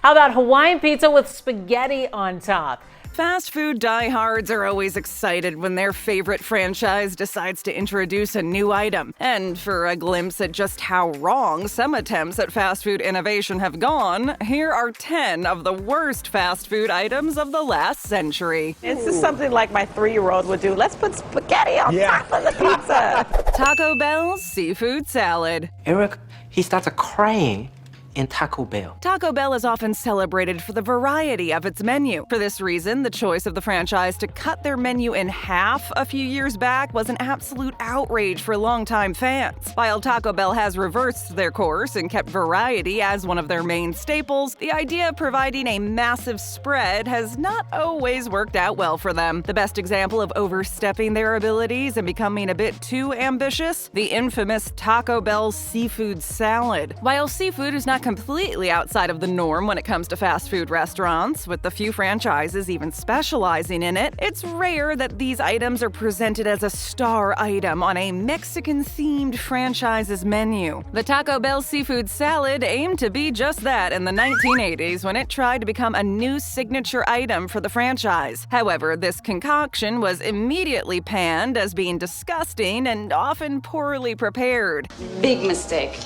How about Hawaiian pizza with spaghetti on top? Fast food diehards are always excited when their favorite franchise decides to introduce a new item. And for a glimpse at just how wrong some attempts at fast food innovation have gone, here are 10 of the worst fast food items of the last century. This is something like my 3-year-old would do. Let's put spaghetti on top of the pizza. Taco Bell's seafood salad. Eric, he starts crying in Taco Bell. Taco Bell is often celebrated for the variety of its menu. For this reason, the choice of the franchise to cut their menu in half a few years back was an absolute outrage for longtime fans. While Taco Bell has reversed their course and kept variety as one of their main staples, the idea of providing a massive spread has not always worked out well for them. The best example of overstepping their abilities and becoming a bit too ambitious? The infamous Taco Bell seafood salad. While seafood is not completely outside of the norm when it comes to fast food restaurants, with the few franchises even specializing in it, it's rare that these items are presented as a star item on a Mexican-themed franchise's menu. The Taco Bell seafood salad aimed to be just that in the 1980s when it tried to become a new signature item for the franchise. However, this concoction was immediately panned as being disgusting and often poorly prepared. Big mistake.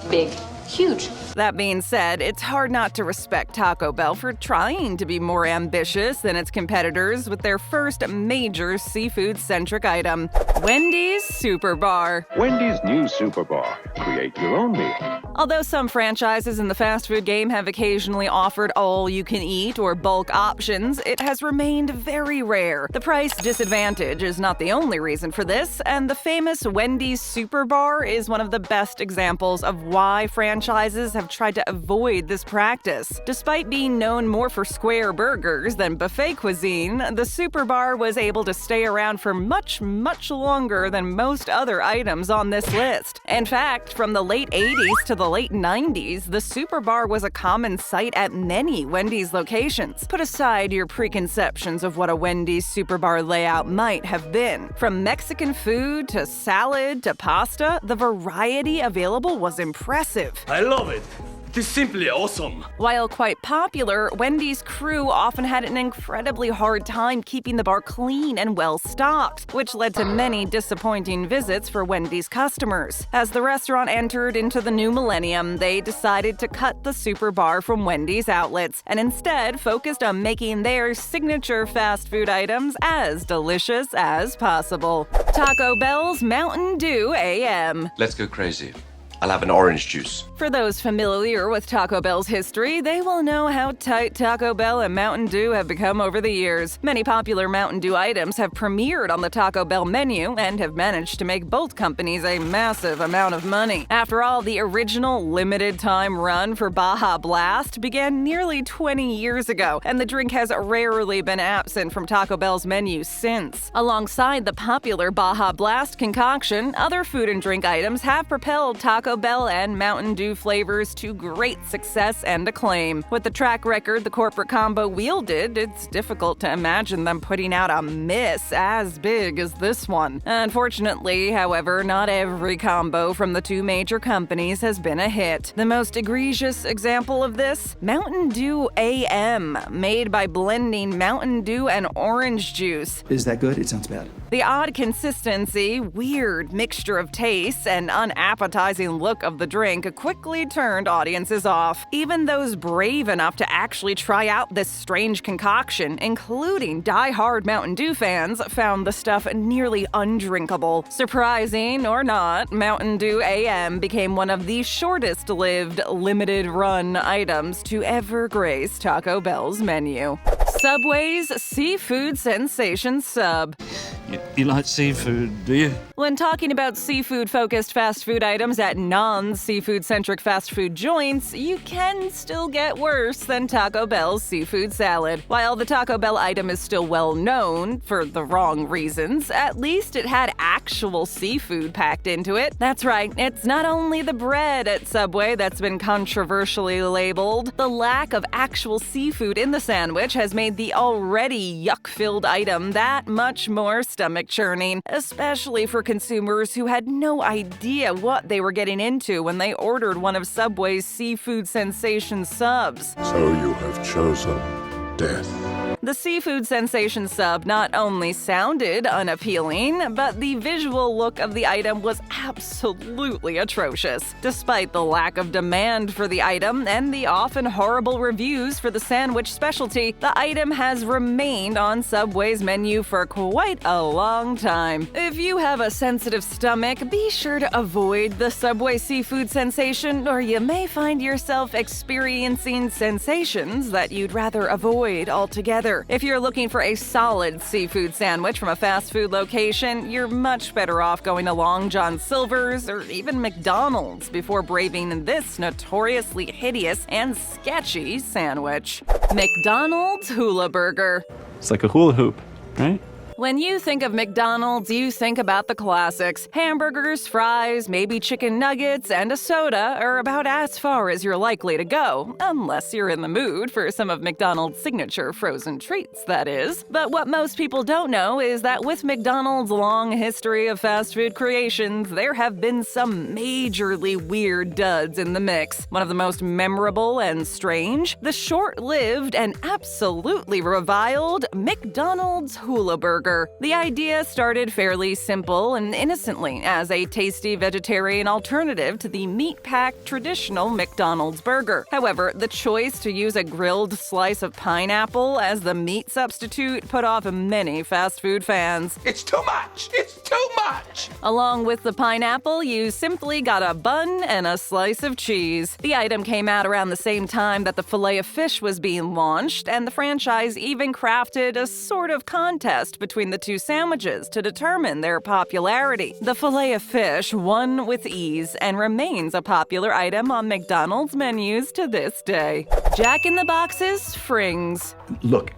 Big. Huge. That being said, it's hard not to respect Taco Bell for trying to be more ambitious than its competitors with their first major seafood-centric item, Wendy's Superbar. Wendy's new Superbar. Create your own meal. Although some franchises in the fast food game have occasionally offered all-you-can-eat or bulk options, it has remained very rare. The price disadvantage is not the only reason for this, and the famous Wendy's Superbar is one of the best examples of why franchises have tried to avoid this practice. Despite being known more for square burgers than buffet cuisine, the Superbar was able to stay around for much longer than most other items on this list. In fact, from the late 80s to the late 90s, the Superbar was a common sight at many Wendy's locations. Put aside your preconceptions of what a Wendy's Superbar layout might have been. From Mexican food to salad to pasta, the variety available was impressive. I love it. It is simply awesome. While quite popular, Wendy's crew often had an incredibly hard time keeping the bar clean and well-stocked, which led to many disappointing visits for Wendy's customers. As the restaurant entered into the new millennium, they decided to cut the Superbar from Wendy's outlets and instead focused on making their signature fast food items as delicious as possible. Taco Bell's Mountain Dew AM. Let's go crazy. I'll have an orange juice. For those familiar with Taco Bell's history, they will know how tight Taco Bell and Mountain Dew have become over the years. Many popular Mountain Dew items have premiered on the Taco Bell menu and have managed to make both companies a massive amount of money. After all, the original limited-time run for Baja Blast began nearly 20 years ago, and the drink has rarely been absent from Taco Bell's menu since. Alongside the popular Baja Blast concoction, other food and drink items have propelled Taco Bell and Mountain Dew flavors to great success and acclaim. With the track record the corporate combo wielded, it's difficult to imagine them putting out a miss as big as this one. Unfortunately, however, not every combo from the two major companies has been a hit. The most egregious example of this? Mountain Dew AM, made by blending Mountain Dew and orange juice. Is that good? It sounds bad. The odd consistency, weird mixture of tastes, and unappetizing look of the drink quickly turned audiences off. Even those brave enough to actually try out this strange concoction, including die-hard Mountain Dew fans, found the stuff nearly undrinkable. Surprising or not, Mountain Dew AM became one of the shortest-lived, limited-run items to ever grace Taco Bell's menu. Subway's Seafood Sensation Sub. You like seafood, do you? When talking about seafood-focused fast food items at non-seafood-centric fast food joints, you can still get worse than Taco Bell's seafood salad. While the Taco Bell item is still well known, for the wrong reasons, at least it had actual seafood packed into it. That's right, it's not only the bread at Subway that's been controversially labeled. The lack of actual seafood in the sandwich has made the already yuck-filled item that much more stomach churning, especially for consumers who had no idea what they were getting into when they ordered one of Subway's seafood sensation subs. So you have chosen death. The seafood sensation sub not only sounded unappealing, but the visual look of the item was absolutely atrocious. Despite the lack of demand for the item and the often horrible reviews for the sandwich specialty, the item has remained on Subway's menu for quite a long time. If you have a sensitive stomach, be sure to avoid the Subway seafood sensation, or you may find yourself experiencing sensations that you'd rather avoid altogether. If you're looking for a solid seafood sandwich from a fast food location, you're much better off going to Long John Silver's or even McDonald's before braving this notoriously hideous and sketchy sandwich. McDonald's Hula Burger. It's like a hula hoop, right? When you think of McDonald's, you think about the classics. Hamburgers, fries, maybe chicken nuggets, and a soda are about as far as you're likely to go, unless you're in the mood for some of McDonald's signature frozen treats, that is. But what most people don't know is that with McDonald's long history of fast food creations, there have been some majorly weird duds in the mix. One of the most memorable and strange, the short-lived and absolutely reviled McDonald's Hula Burger. The idea started fairly simple and innocently as a tasty vegetarian alternative to the meat-packed traditional McDonald's burger. However, the choice to use a grilled slice of pineapple as the meat substitute put off many fast food fans. It's too much! It's too much! Along with the pineapple, you simply got a bun and a slice of cheese. The item came out around the same time that the Filet-O-Fish was being launched, and the franchise even crafted a sort of contest between the two sandwiches to determine their popularity. The Filet-O-Fish won with ease and remains a popular item on McDonald's menus to this day. Jack in the Box's Frings. Look,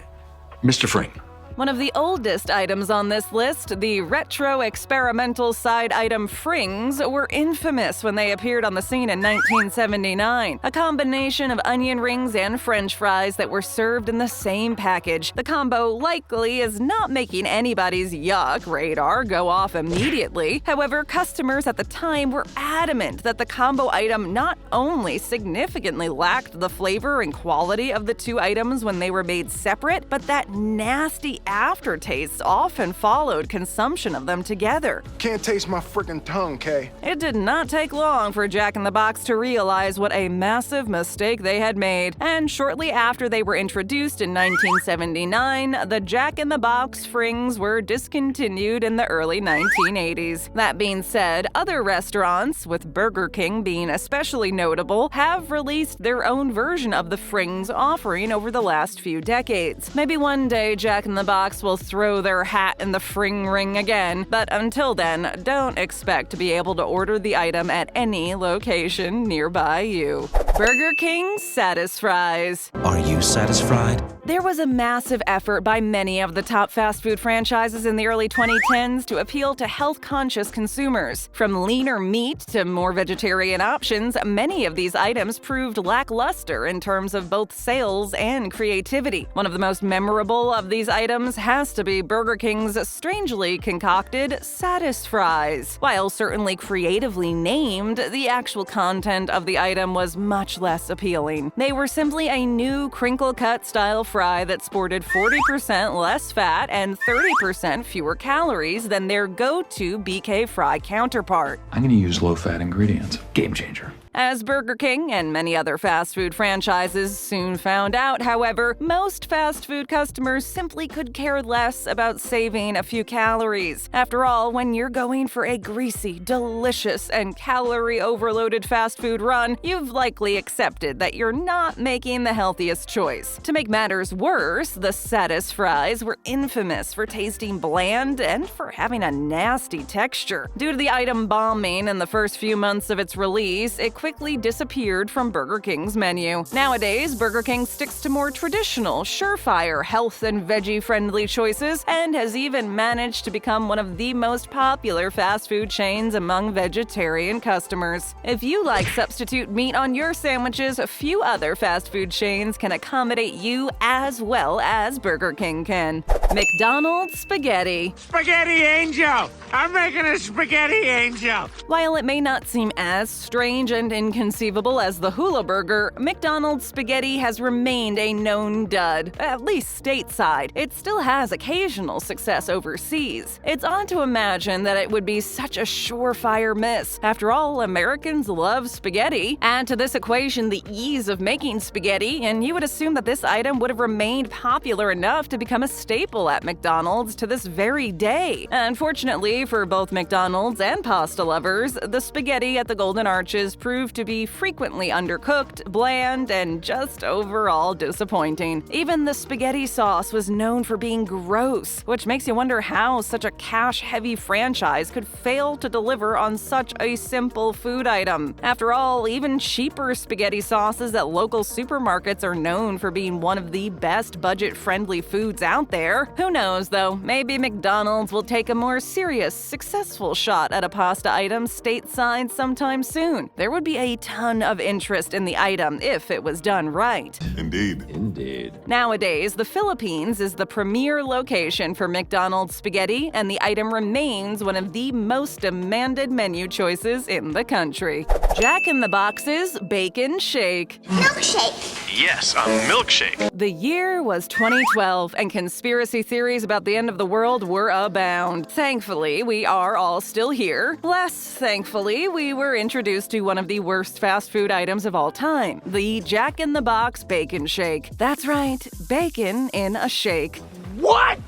Mr. Fring. One of the oldest items on this list, the retro experimental side item Frings, were infamous when they appeared on the scene in 1979. A combination of onion rings and french fries that were served in the same package. The combo likely is not making anybody's yuck radar go off immediately. However, customers at the time were adamant that the combo item not only significantly lacked the flavor and quality of the two items when they were made separate, but that nasty aftertastes often followed consumption of them together. Can't taste my frickin' tongue, Kay. It did not take long for Jack in the Box to realize what a massive mistake they had made, and shortly after they were introduced in 1979, the Jack in the Box Frings were discontinued in the early 1980s. That being said, other restaurants, with Burger King being especially notable, have released their own version of the Frings offering over the last few decades. Maybe one day Jack in the Box will throw their hat in the Fring ring again, but until then, don't expect to be able to order the item at any location nearby you. Burger King Satisfries. Are you satisfied? There was a massive effort by many of the top fast food franchises in the early 2010s to appeal to health-conscious consumers. From leaner meat to more vegetarian options, many of these items proved lackluster in terms of both sales and creativity. One of the most memorable of these items has to be Burger King's strangely concocted Satisfries. While certainly creatively named, the actual content of the item was much less appealing. They were simply a new crinkle-cut style fry that sported 40% less fat and 30% fewer calories than their go-to BK fry counterpart. I'm going to use low-fat ingredients. Game changer. As Burger King and many other fast food franchises soon found out, however, most fast food customers simply could care less about saving a few calories. After all, when you're going for a greasy, delicious, and calorie-overloaded fast food run, you've likely accepted that you're not making the healthiest choice. To make matters worse, the Satisfries were infamous for tasting bland and for having a nasty texture. Due to the item bombing in the first few months of its release, it quickly disappeared from Burger King's menu. Nowadays, Burger King sticks to more traditional, surefire, health and veggie-friendly choices and has even managed to become one of the most popular fast food chains among vegetarian customers. If you like substitute meat on your sandwiches, few other fast food chains can accommodate you as well as Burger King can. McDonald's spaghetti. Spaghetti angel! I'm making a spaghetti angel! While it may not seem as strange and inconceivable as the Hula burger, McDonald's spaghetti has remained a known dud, at least stateside. It still has occasional success overseas. It's odd to imagine that it would be such a surefire miss. After all, Americans love spaghetti. Add to this equation the ease of making spaghetti, and you would assume that this item would have remained popular enough to become a staple at McDonald's to this very day. Unfortunately for both McDonald's and pasta lovers, the spaghetti at the Golden Arches proved to be frequently undercooked, bland, and just overall disappointing. Even the spaghetti sauce was known for being gross, which makes you wonder how such a cash-heavy franchise could fail to deliver on such a simple food item. After all, even cheaper spaghetti sauces at local supermarkets are known for being one of the best budget-friendly foods out there. Who knows, though? Maybe McDonald's will take a more serious, successful shot at a pasta item stateside sometime soon. There would be a ton of interest in the item if it was done right. Indeed. Nowadays, the Philippines is the premier location for McDonald's spaghetti, and the item remains one of the most demanded menu choices in the country. Jack in the Box's Bacon Shake. Milkshake. Yes, a milkshake. The year was 2012, and conspiracy theories about the end of the world were abound. Thankfully, we are all still here. Less thankfully, we were introduced to one of the worst fast food items of all time, the Jack in the Box Bacon Shake. That's right, bacon in a shake. What?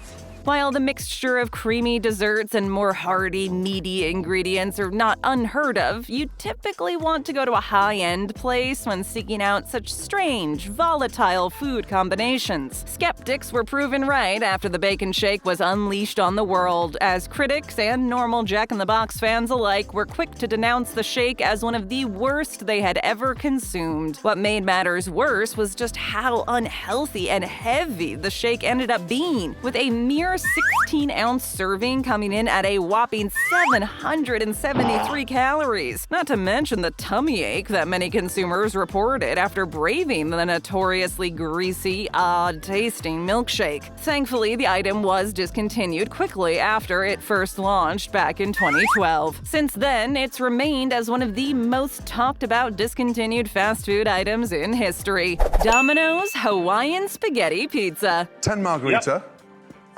While the mixture of creamy desserts and more hearty, meaty ingredients are not unheard of, you typically want to go to a high-end place when seeking out such strange, volatile food combinations. Skeptics were proven right after the Bacon Shake was unleashed on the world, as critics and normal Jack in the Box fans alike were quick to denounce the shake as one of the worst they had ever consumed. What made matters worse was just how unhealthy and heavy the shake ended up being, with a mere 16-ounce serving coming in at a whopping 773 calories. Not to mention the tummy ache that many consumers reported after braving the notoriously greasy, odd-tasting milkshake. Thankfully, the item was discontinued quickly after it first launched back in 2012. Since then, it's remained as one of the most talked-about discontinued fast food items in history. Domino's Hawaiian Spaghetti Pizza. 10 margarita.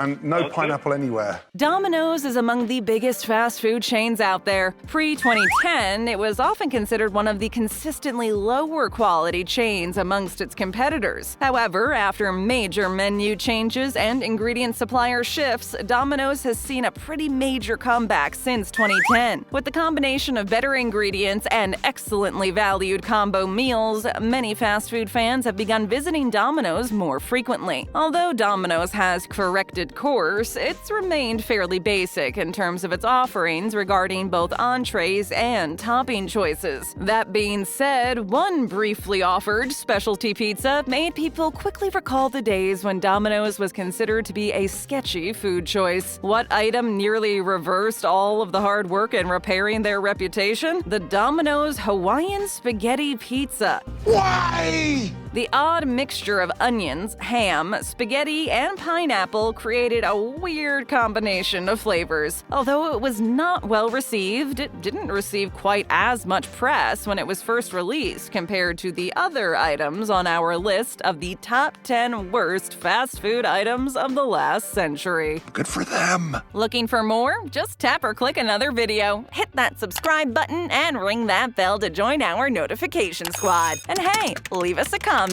And no pineapple anywhere. Domino's is among the biggest fast food chains out there. Pre-2010, it was often considered one of the consistently lower quality chains amongst its competitors. However, after major menu changes and ingredient supplier shifts, Domino's has seen a pretty major comeback since 2010. With the combination of better ingredients and excellently valued combo meals, many fast food fans have begun visiting Domino's more frequently. Although Domino's has corrected course, it's remained fairly basic in terms of its offerings regarding both entrees and topping choices. That being said, one briefly offered specialty pizza made people quickly recall the days when Domino's was considered to be a sketchy food choice. What item nearly reversed all of the hard work in repairing their reputation? The Domino's Hawaiian Spaghetti Pizza. Why? The odd mixture of onions, ham, spaghetti, and pineapple created a weird combination of flavors. Although it was not well received, it didn't receive quite as much press when it was first released compared to the other items on our list of the top 10 worst fast food items of the last century. Good for them. Looking for more? Just tap or click another video, hit that subscribe button, and ring that bell to join our notification squad. And hey, leave us a comment.